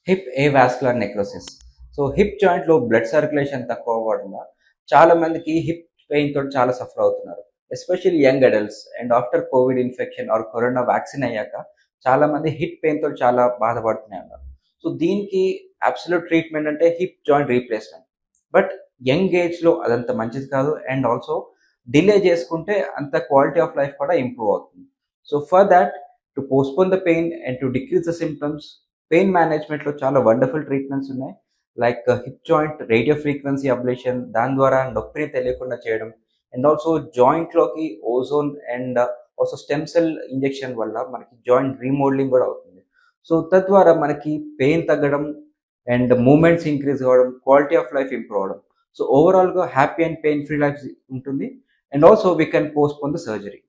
Hip avascular necrosis. So hip జాయింట్లో blood circulation తక్కువ అవ్వడం వల్ల చాలా మందికి హిప్ పెయిన్ తోటి చాలా సఫర్ అవుతున్నారు. Especially young adults and after Covid infection or corona vaccine అయ్యాక చాలా మంది హిప్ పెయిన్ తోటి చాలా బాధపడుతూనే ఉన్నారు. సో దీనికి అబ్సల్యూట్ ట్రీట్మెంట్ అంటే hip joint replacement. But young ఏజ్లో అదంత మంచిది కాదు అండ్ ఆల్సో డిలే చేసుకుంటే అంత క్వాలిటీ ఆఫ్ లైఫ్ కూడా ఇంప్రూవ్ అవుతుంది. So for that, to postpone the pain and to decrease the symptoms, pain మేనేజ్మెంట్లో చాలా వండర్ఫుల్ ట్రీట్మెంట్స్ ఉన్నాయి. Like hip joint radio frequency ablation, దాని ద్వారా నొప్పిని తెలియకుండా చేయడం అండ్ ఆల్సో జాయింట్లోకి ozone and also stem cell injection వల్ల మనకి జాయింట్ రీమోడలింగ్ కూడా అవుతుంది. సో తద్వారా మనకి పెయిన్ తగ్గడం అండ్ మూమెంట్స్ ఇంక్రీజ్ అవ్వడం, క్వాలిటీ ఆఫ్ లైఫ్ ఇంప్రూవ్ అవ్వడం. సో ఓవరాల్గా happy and pain free life ఉంటుంది and also we can postpone the surgery.